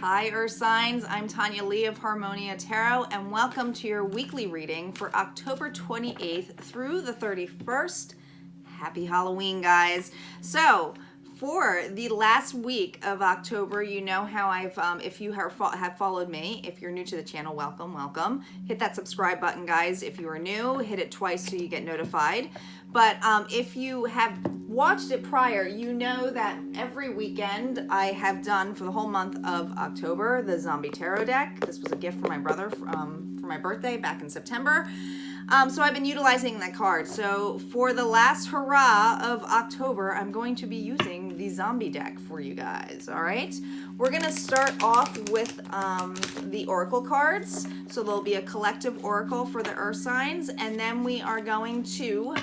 Hi Earth Signs, I'm Tanya Lee of Harmonia Tarot, and welcome to your weekly reading for October 28th through the 31st. Happy Halloween, guys. So, for the last week of October, you know how I've, if you have followed me, if you're new to the channel, welcome. Hit that subscribe button, guys. If you are new, hit it twice so you get notified. But if you have watched it prior, you know that every weekend I have done for the whole month of October the Zombie Tarot deck. This was a gift from my brother for my birthday back in September. So I've been utilizing that card. So for the last hurrah of October, I'm going to be using the zombie deck for you guys, all right? We're gonna start off with the oracle cards. So there'll be a collective oracle for the earth signs, and then we are going to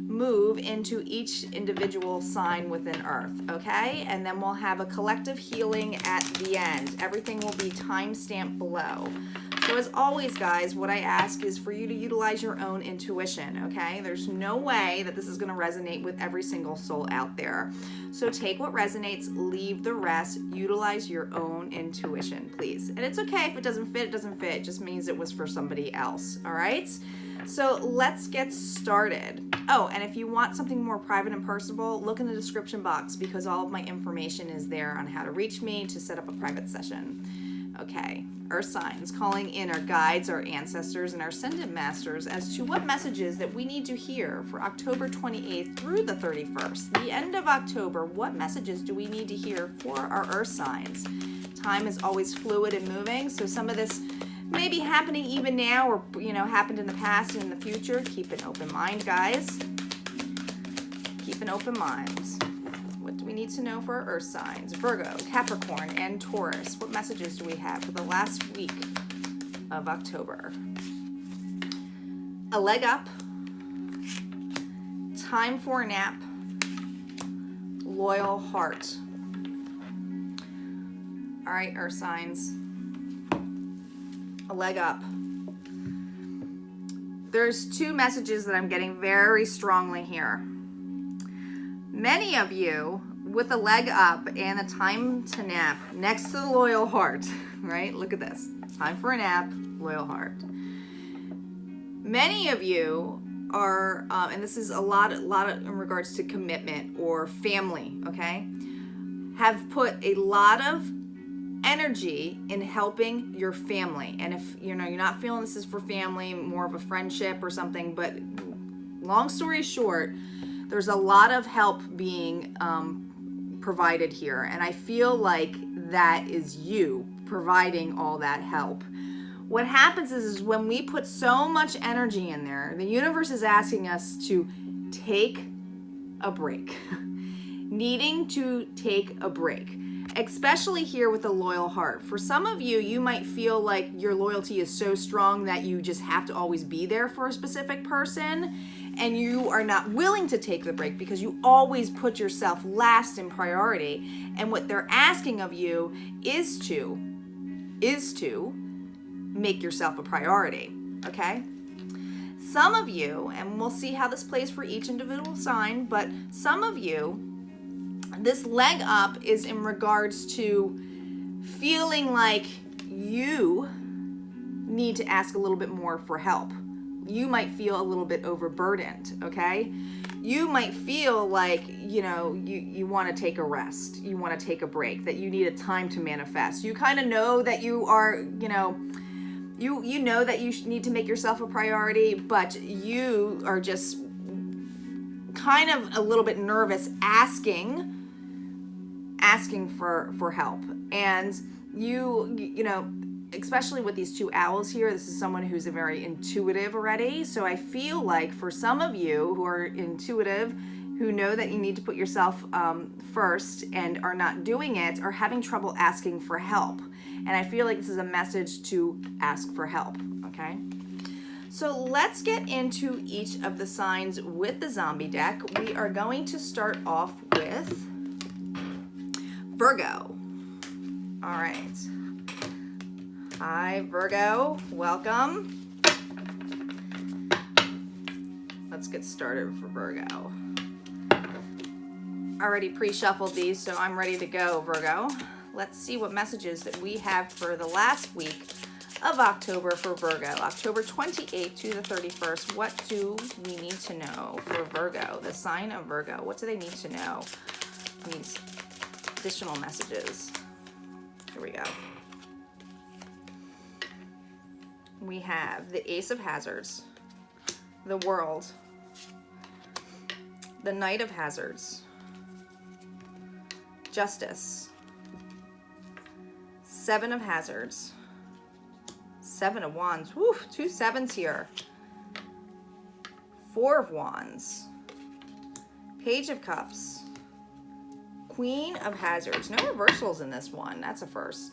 move into each individual sign within earth, okay? And then we'll have a collective healing at the end. Everything will be time-stamped below. So as always, guys, what I ask is for you to utilize your own intuition, okay? There's no way that this is going to resonate with every single soul out there. So take what resonates, leave the rest, utilize your own intuition, please. And it's okay if it doesn't fit, it doesn't fit. It just means it was for somebody else, all right? So let's get started. Oh, and if you want something more private and personable, look in the description box because all of my information is there on how to reach me to set up a private session. Okay, Earth signs, calling in our guides, our ancestors, and our ascendant masters as to what messages that we need to hear for October 28th through the 31st. The end of October, what messages do we need to hear for our Earth signs? Time is always fluid and moving, so some of this may be happening even now or, you know, happened in the past and in the future. Keep an open mind, guys. Keep an open mind. What do we need to know for our earth signs? Virgo, Capricorn, and Taurus. What messages do we have for the last week of October? A leg up. Time for a nap. Loyal heart. All right, earth signs. A leg up. There's two messages that I'm getting very strongly here. Many of you with a leg up and a time to nap next to the loyal heart, right? Look at this. Time for a nap, loyal heart. Many of you are, and this is a lot in regards to commitment or family, okay? Have put a lot of energy in helping your family. And if you know you're not feeling this is for family, more of a friendship or something, but long story short, there's a lot of help being provided here, and I feel like that is you providing all that help. What happens is when we put so much energy in there, the universe is asking us to take a break. Needing to take a break. Especially here with a loyal heart. For some of you, you might feel like your loyalty is so strong that you just have to always be there for a specific person, and you are not willing to take the break because you always put yourself last in priority. And what they're asking of you is to make yourself a priority, okay? Some of you, and we'll see how this plays for each individual sign, but some of you, this leg up is in regards to feeling like you need to ask a little bit more for help. You might feel a little bit overburdened, okay? You might feel like, you know, you want to take a rest. You want to take a break, that you need a time to manifest. You kind of know that you are, you know that you need to make yourself a priority, but you are just kind of a little bit nervous asking for help. And you know, especially with these two owls here, this is someone who's a very intuitive already. So I feel like for some of you who are intuitive, who know that you need to put yourself first and are not doing it, are having trouble asking for help. And I feel like this is a message to ask for help, okay? So let's get into each of the signs with the zombie deck. We are going to start off with Virgo. All right. Hi, Virgo. Welcome. Let's get started for Virgo. Already pre-shuffled these, so I'm ready to go, Virgo. let's see what messages that we have for the last week of October for Virgo. October 28th to the 31st. What do we need to know for Virgo? The sign of Virgo. What do they need to know? These additional messages. Here we go. We have the Ace of Hazards, the World, the Knight of Hazards, Justice, Seven of Hazards, Seven of Wands. Woo, 2 sevens here. Four of Wands, Page of Cups, Queen of Hazards. No reversals in this one. That's a first.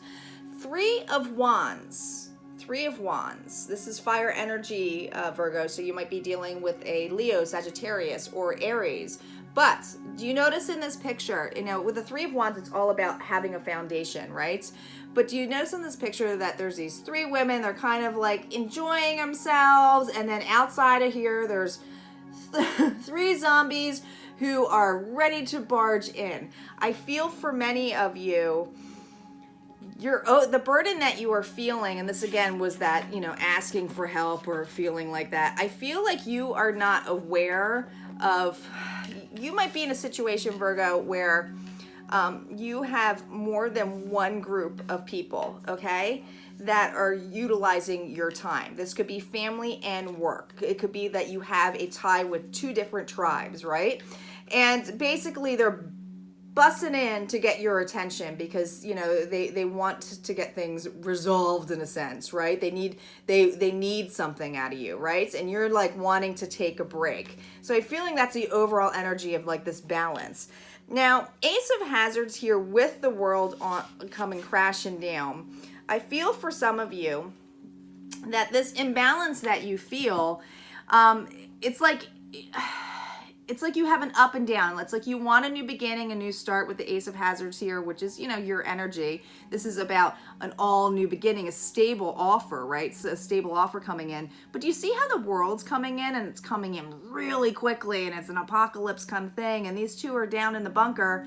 Three of Wands. Three of Wands. This is fire energy, Virgo, so you might be dealing with a Leo, Sagittarius, or Aries. But do you notice in this picture, you know, with the Three of Wands, it's all about having a foundation, right? But do you notice in this picture that there's these 3 women, they're kind of like enjoying themselves, and then outside of here, there's 3 zombies who are ready to barge in. I feel for many of you, the burden that you are feeling, and this again was that, you know, asking for help or feeling like that. I feel like you are not aware of, you might be in a situation, Virgo, where you have more than one group of people, okay, that are utilizing your time. This could be family and work. It could be that you have a tie with 2 different tribes, right? And basically they're busting in to get your attention because, you know, they want to get things resolved in a sense, right? They need something out of you, right? And you're like wanting to take a break. So I'm feeling that's the overall energy of like this balance. Now, Ace of Hazards here with the World coming crashing down. I feel for some of you that this imbalance that you feel, it's like you have an up and down. It's like you want a new beginning, a new start with the Ace of Hazards here, which is, you know, your energy. This is about an all new beginning, a stable offer, right? So a stable offer coming in. But do you see how the World's coming in, and it's coming in really quickly, and it's an apocalypse kind of thing, and these 2 are down in the bunker,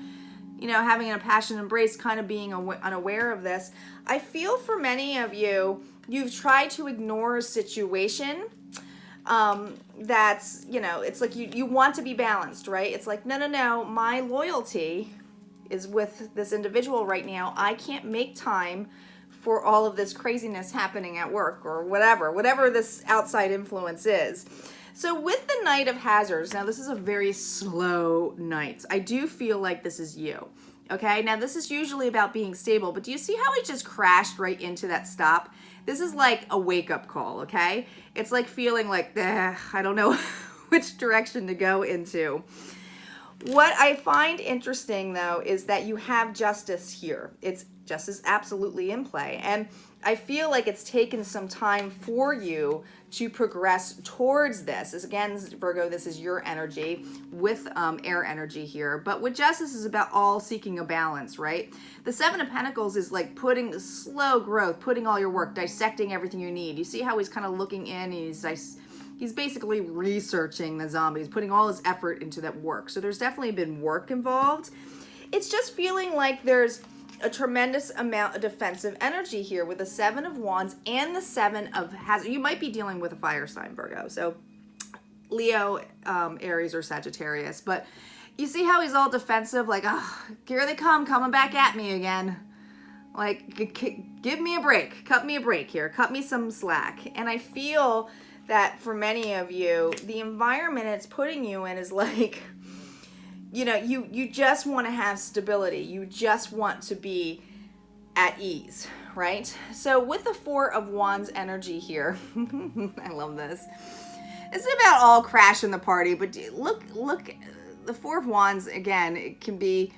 you know, having a passion embrace, kind of being unaware of this. I feel for many of you, you've tried to ignore a situation that's, you know, it's like you want to be balanced, right? It's like, no, my loyalty is with this individual right now. I can't make time for all of this craziness happening at work or whatever this outside influence is. So with the Knight of Hazards, now this is a very slow night. I do feel like this is you. Okay, now this is usually about being stable, but do you see how it just crashed right into that stop? This is like a wake-up call, okay? It's like feeling like, I don't know which direction to go into. What I find interesting, though, is that you have justice here. Justice is absolutely in play. And I feel like it's taken some time for you to progress towards this. As again, Virgo, this is your energy with air energy here. But with justice is about all seeking a balance, right? The Seven of Pentacles is like putting the slow growth, putting all your work, dissecting everything you need. You see how he's kind of looking in, he's basically researching the zombies, putting all his effort into that work. So there's definitely been work involved. It's just feeling like there's a tremendous amount of defensive energy here with the Seven of Wands and the Seven of Hazards. You might be dealing with a fire sign, Virgo. So Leo, Aries, or Sagittarius. But you see how he's all defensive? Like, oh, here they come, coming back at me again. Like, give me a break. Cut me a break here. Cut me some slack. And I feel that for many of you, the environment it's putting you in is like, you know, you just want to have stability. You just want to be at ease, right? So with the Four of Wands energy here, I love this. It's about all crashing the party, but look, the Four of Wands, again, it can be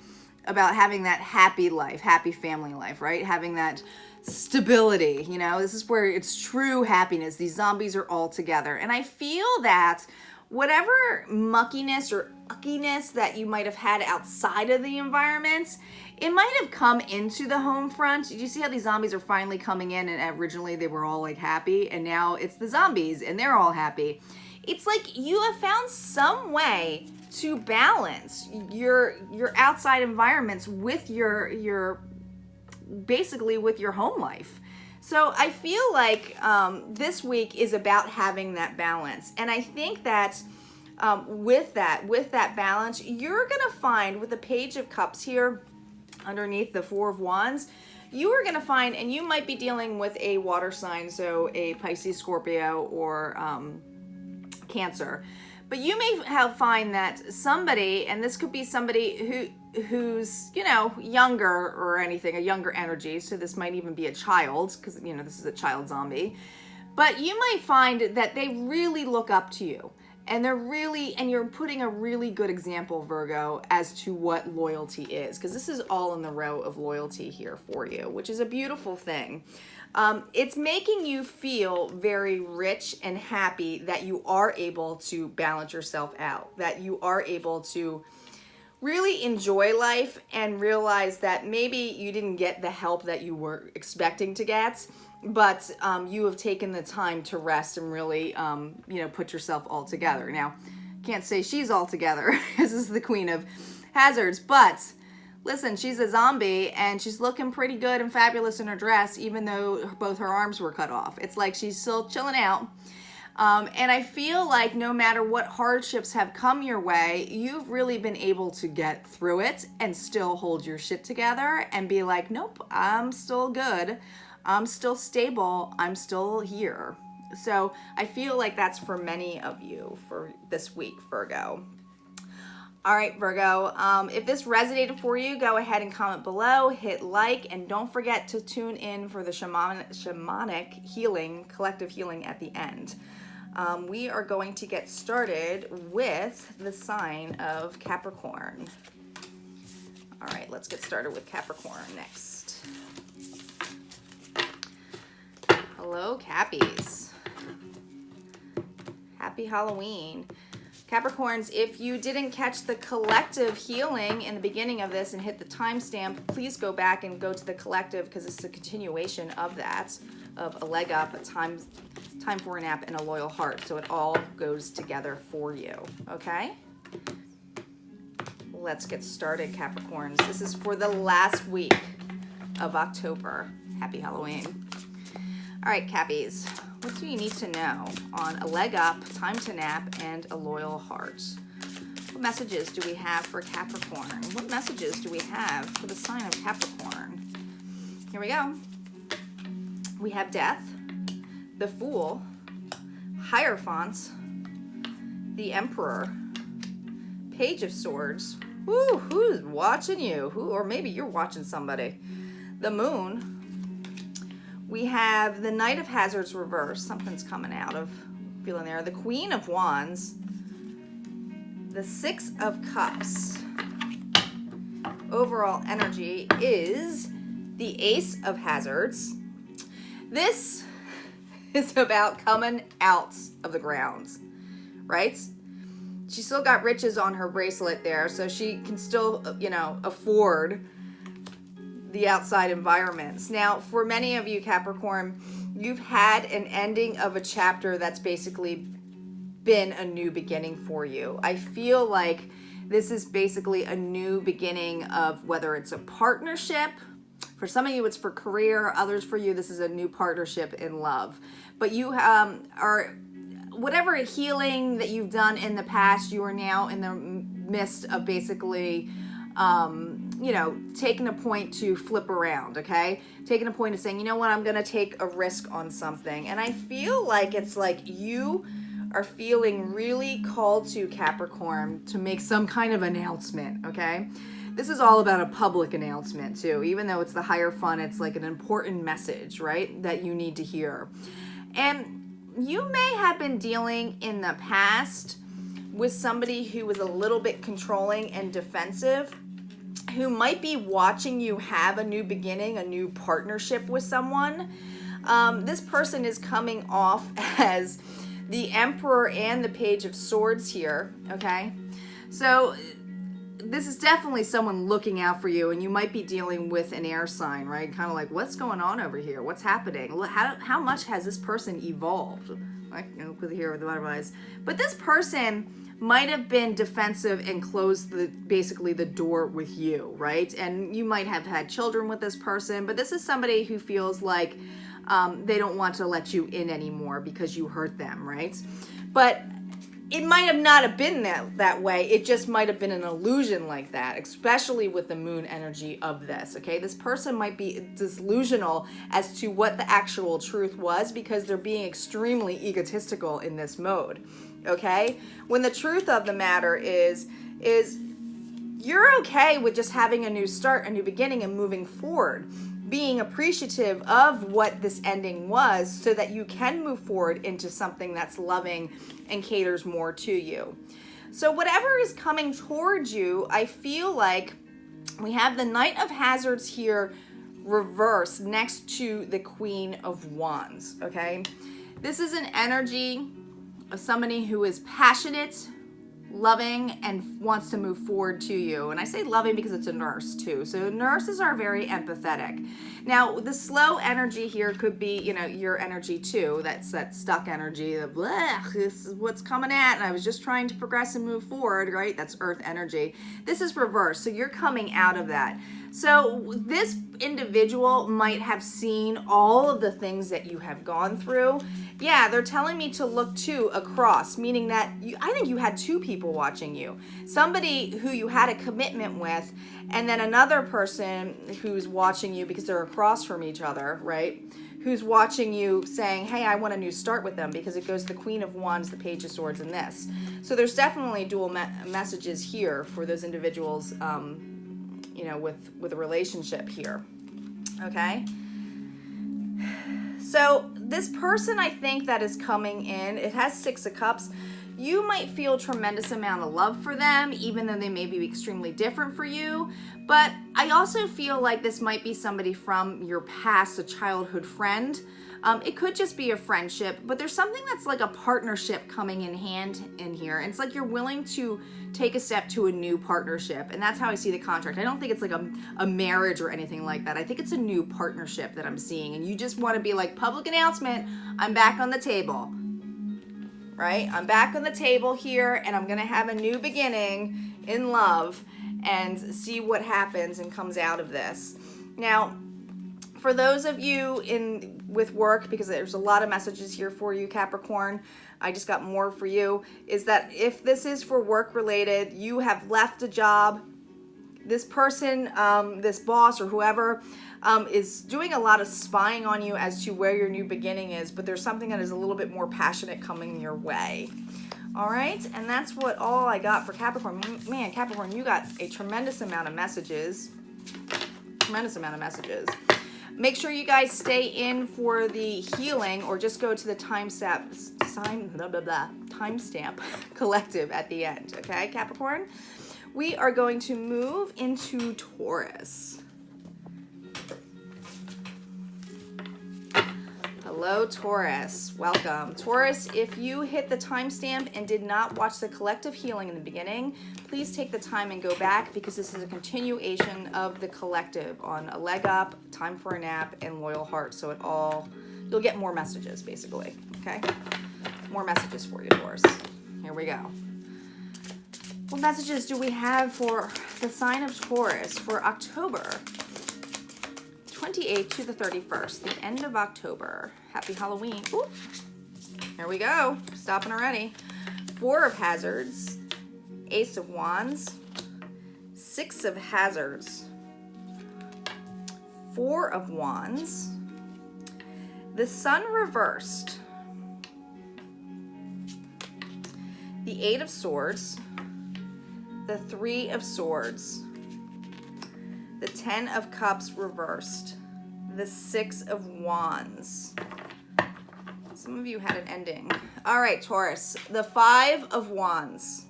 about having that happy life, happy family life, right? Having that stability, you know, this is where it's true happiness. These zombies are all together. And I feel that whatever muckiness or uckiness that you might have had outside of the environment, it might have come into the home front. Did you see how these zombies are finally coming in, and originally they were all like happy, and now it's the zombies and they're all happy. It's like you have found some way to balance your outside environments with your basically with your home life. So I feel like this week is about having that balance. And I think that with that balance, you're going to find with the Page of Cups here underneath the Four of Wands, you are going to find, and you might be dealing with a water sign, so a Pisces, Scorpio, or Cancer. But you may find that somebody, and this could be somebody who's, you know, younger or anything, a younger energy. So this might even be a child, because, you know, this is a child zombie. But you might find that they really look up to you. And you're putting a really good example, Virgo, as to what loyalty is. Because this is all in the row of loyalty here for you, which is a beautiful thing. It's making you feel very rich and happy that you are able to balance yourself out, that you are able to really enjoy life and realize that maybe you didn't get the help that you were expecting to get, but you have taken the time to rest and really, you know, put yourself all together. Now, can't say she's all together. This is the Queen of Hazards, but listen, she's a zombie and she's looking pretty good and fabulous in her dress, even though both her arms were cut off. It's like she's still chilling out. And I feel like no matter what hardships have come your way, you've really been able to get through it and still hold your shit together and be like, nope, I'm still good. I'm still stable. I'm still here. So I feel like that's for many of you for this week, Virgo. All right, Virgo, if this resonated for you, go ahead and comment below, hit like, and don't forget to tune in for the shamanic healing, collective healing at the end. We are going to get started with the sign of Capricorn. All right, let's get started with Capricorn next. Hello, Cappies. Happy Halloween. Capricorns, if you didn't catch the collective healing in the beginning of this and hit the timestamp, please go back and go to the collective because it's a continuation of that, of a leg up, a time for a nap, and a loyal heart. So it all goes together for you, okay? Let's get started, Capricorns. This is for the last week of October. Happy Halloween. All right, Cappies, what do you need to know on a leg up, time to nap, and a loyal heart? What messages do we have for Capricorn? What messages do we have for the sign of Capricorn? Here we go. We have Death, the Fool, Hierophant, the Emperor, Page of Swords. Ooh, who's watching you? Or maybe you're watching somebody. The Moon. We have the Knight of Hazards reversed. Something's coming out of feeling there. The Queen of Wands. The Six of Cups. Overall energy is the Ace of Hazards. This is about coming out of the ground, right? She still got riches on her bracelet there, so she can still, you know, afford the outside environments. Now, for many of you, Capricorn, you've had an ending of a chapter that's basically been a new beginning for you. I feel like this is basically a new beginning of whether it's a partnership. For some of you, it's for career. Others for you, this is a new partnership in love. But you are, whatever healing that you've done in the past, you are now in the midst of basically you know, taking a point to flip around, okay? Taking a point of saying, you know what, I'm going to take a risk on something. And I feel like it's like you are feeling really called to, Capricorn, to make some kind of announcement, okay? This is all about a public announcement too. Even though it's the Hierophant, it's like an important message, right, that you need to hear. And you may have been dealing in the past with somebody who was a little bit controlling and defensive, who might be watching you have a new beginning, a new partnership with someone. This person is coming off as the Emperor and the Page of Swords here, okay? So this is definitely someone looking out for you, and you might be dealing with an air sign, right? Kind of like, what's going on over here? What's happening? How much has this person evolved? Like, you know, with here with the butterflies. But this person might have been defensive and closed basically the door with you, right? And you might have had children with this person, but this is somebody who feels like they don't want to let you in anymore because you hurt them, right? But it might have not have been that way. It just might have been an illusion like that, especially with the moon energy of this, okay? This person might be delusional as to what the actual truth was because they're being extremely egotistical in this mode, okay? When the truth of the matter is you're okay with just having a new start, a new beginning, and moving forward, being appreciative of what this ending was so that you can move forward into something that's loving and caters more to you. So whatever is coming towards you, I feel like we have the Knight of Hazards here reversed next to the Queen of Wands, okay? This is an energy of somebody who is passionate, loving, and wants to move forward to you. And I say loving because it's a nurse too. So nurses are very empathetic. Now, the slow energy here could be, you know, your energy too. That's that stuck energy of, this is what's coming at, and I was just trying to progress and move forward, right? That's earth energy. This is reversed, so you're coming out of that. So this individual might have seen all of the things that you have gone through. Yeah, they're telling me to look too across, meaning that I think you had two people watching you. Somebody who you had a commitment with, and then another person who's watching you because they're across from each other, right? Who's watching you saying, hey, I want a new start with them, because it goes the Queen of Wands, the Page of Swords, and this. So there's definitely dual messages here for those individuals, you know, with a relationship here, okay? So this person, I think, that is coming in, it has Six of Cups. You might feel a tremendous amount of love for them, even though they may be extremely different for you. But I also feel like this might be somebody from your past, a childhood friend. It could just be a friendship, but there's something that's like a partnership coming in hand in here. And it's like you're willing to take a step to a new partnership. And that's how I see the contract. I don't think it's like a marriage or anything like that. I think it's a new partnership that I'm seeing. And you just want to be like, public announcement, I'm back on the table, right? I'm back on the table here, and I'm going to have a new beginning in love and see what happens and comes out of this. Now, for those of you with work, because there's a lot of messages here for you, Capricorn, I just got more for you, is that if this is for work related, you have left a job, this person, this boss or whoever, is doing a lot of spying on you as to where your new beginning is, but there's something that is a little bit more passionate coming your way. All right, and that's what all I got for Capricorn. Man, Capricorn, you got a tremendous amount of messages. Make sure you guys stay in for the healing, or just go to the timestamp collective at the end, okay, Capricorn? We are going to move into Taurus. Hello, Taurus. Welcome. Taurus, if you hit the timestamp and did not watch the collective healing in the beginning, please take the time and go back, because this is a continuation of the collective on a leg up, time for a nap, and loyal heart. So you'll get more messages, basically, okay? More messages for you, Taurus. Here we go. What messages do we have for the sign of Taurus for October 28th to the 31st, the end of October? Happy Halloween. Ooh. Here we go. Stopping already. Four of Hazards, Ace of Wands, Six of Hazards, Four of Wands, the Sun reversed, the Eight of Swords, the Three of Swords, the Ten of Cups reversed, the Six of Wands. Some of you had an ending. All right, Taurus, the Five of Wands.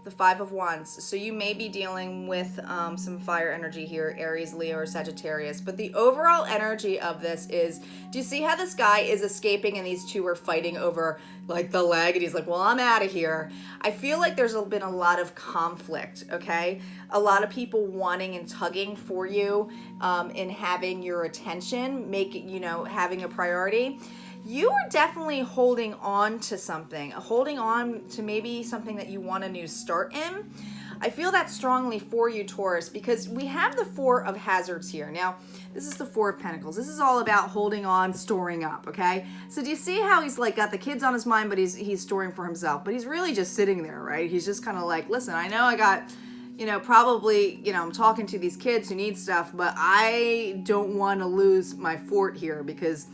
The Five of Wands. So you may be dealing with some fire energy here, Aries, Leo, or Sagittarius. But the overall energy of this is, do you see how this guy is escaping and these two are fighting over like the leg? And he's like, well, I'm out of here. I feel like there's been a lot of conflict, okay? A lot of people wanting and tugging for you in having your attention, having a priority. you are definitely holding on to something, holding on to maybe something that you want a new start in. I feel that strongly for you, Taurus, because we have the Four of Hazards here. Now, this is the Four of Pentacles. This is all about holding on, storing up, okay? So do you see how he's like got the kids on his mind, but he's storing for himself, but he's really just sitting there, right? He's just kind of like, listen, I know I got, you know, probably, you know, I'm talking to these kids who need stuff, but I don't want to lose my fort here because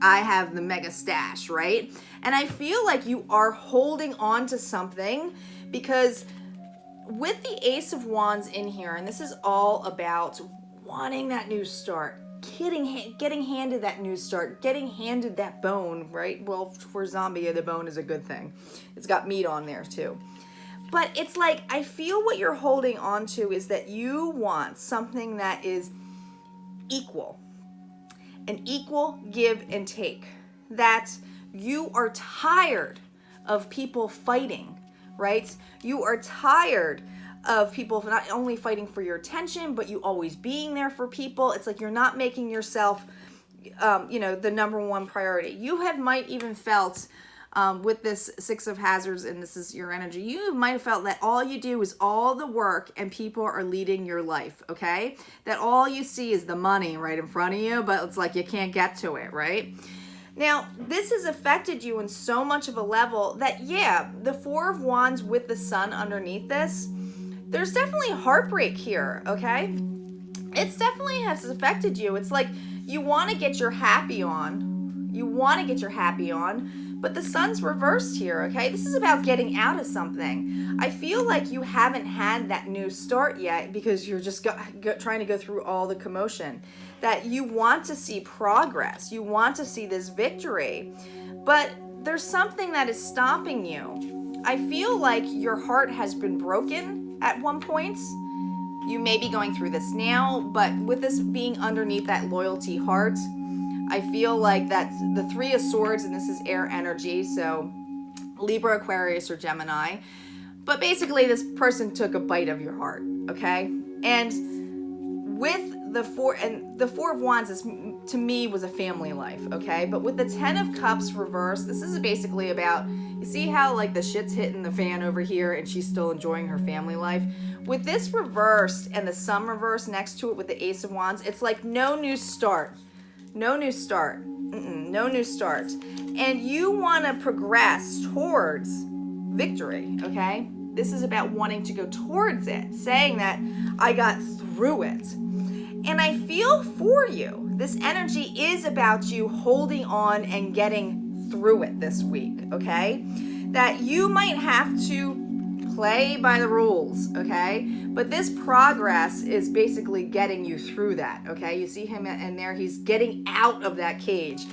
I have the mega stash, right? And I feel like you are holding on to something because with the Ace of Wands in here, and this is all about wanting that new start, getting handed that new start, getting handed that bone, right? Well, for zombie, the bone is a good thing. It's got meat on there too. But it's like, I feel what you're holding on to is that you want something that is equal, an equal give and take, that you are tired of people fighting, right? You are tired of people not only fighting for your attention, but you always being there for people. It's like you're not making yourself, you know, the number one priority. You might even felt with this Six of Hazards, and this is your energy, you might have felt that all you do is all the work and people are leading your life, okay? That all you see is the money right in front of you, but it's like you can't get to it, right? Now, this has affected you in so much of a level that, yeah, the Four of Wands with the Sun underneath this, there's definitely heartbreak here, okay? It's definitely has affected you. It's like you want to get your happy on. You want to get your happy on, but the Sun's reversed here, okay? This is about getting out of something. I feel like you haven't had that new start yet because you're just trying to go through all the commotion. That you want to see progress. You want to see this victory. But there's something that is stopping you. I feel like your heart has been broken at one point. You may be going through this now, but with this being underneath that loyalty heart, I feel like that's the Three of Swords, and this is air energy, so Libra, Aquarius, or Gemini. But basically, this person took a bite of your heart, okay? And with the Four of Wands is, to me, was a family life, okay? But with the Ten of Cups reversed, this is basically about, you see how like the shit's hitting the fan over here and she's still enjoying her family life? With this reversed and the Sun reversed next to it with the Ace of Wands, it's like no new start. No new start. No new start. And you want to progress towards victory, okay? This is about wanting to go towards it, saying that I got through it. And I feel for you. This energy is about you holding on and getting through it this week, okay? That you might have to play by the rules, okay? But this progress is basically getting you through that, okay? You see him in there, he's getting out of that cage.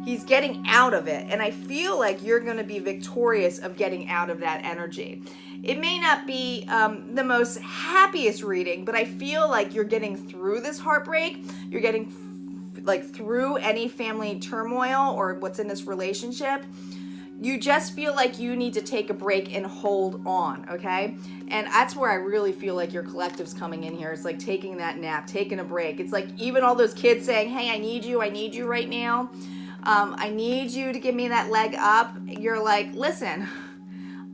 He's getting out of it. And I feel like you're going to be victorious of getting out of that energy. It may not be the most happiest reading, but I feel like you're getting through this heartbreak. You're getting like through any family turmoil or what's in this relationship. You just feel like you need to take a break and hold on, okay? And that's where I really feel like your collective's coming in here. It's like taking that nap, taking a break. It's like even all those kids saying, hey, I need you right now. I need you to give me that leg up. You're like, listen,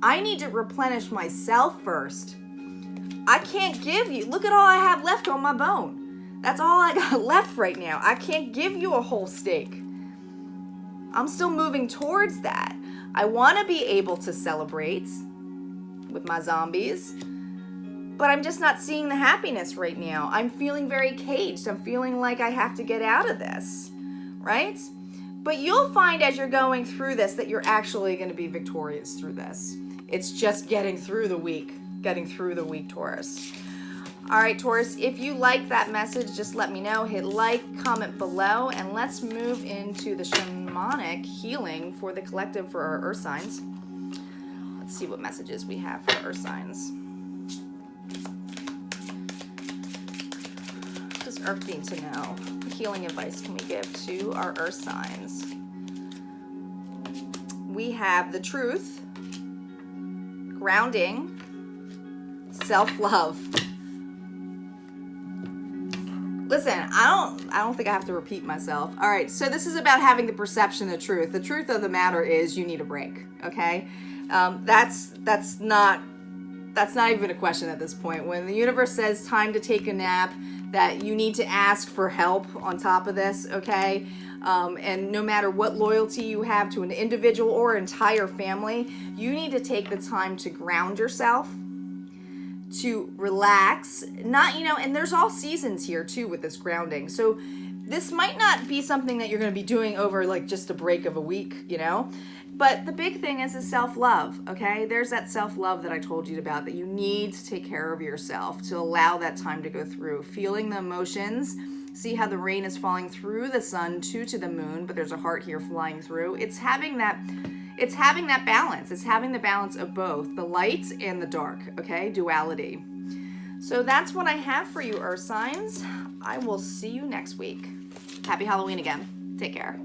I need to replenish myself first. I can't give you, look at all I have left on my bone. That's all I got left right now. I can't give you a whole steak. I'm still moving towards that. I want to be able to celebrate with my zombies, but I'm just not seeing the happiness right now. I'm feeling very caged. I'm feeling like I have to get out of this, right? But you'll find as you're going through this that you're actually going to be victorious through this. It's just getting through the week, Taurus. All right, Taurus, if you like that message, just let me know. Hit like, comment below, and let's move into the shamanic healing for the collective for our earth signs. Let's see what messages we have for earth signs. What does earth need to know? What healing advice can we give to our earth signs? We have the truth, grounding, self-love. Listen, I don't think I have to repeat myself. All right, so this is about having the perception of truth. The truth of the matter is you need a break, okay? That's not even a question at this point. When the universe says time to take a nap, that you need to ask for help on top of this, okay? And no matter what loyalty you have to an individual or entire family, you need to take the time to ground yourself, to relax, and there's all seasons here too with this grounding. So this might not be something that you're going to be doing over like just a break of a week, but the big thing is self-love, okay? There's that self-love that I told you about, that you need to take care of yourself, to allow that time to go through, feeling the emotions. See how the rain is falling through the sun to the moon, but there's a heart here flying through. It's having that balance. It's having the balance of both the light and the dark, okay? Duality. So that's what I have for you, Earth signs. I will see you next week. Happy Halloween again. Take care.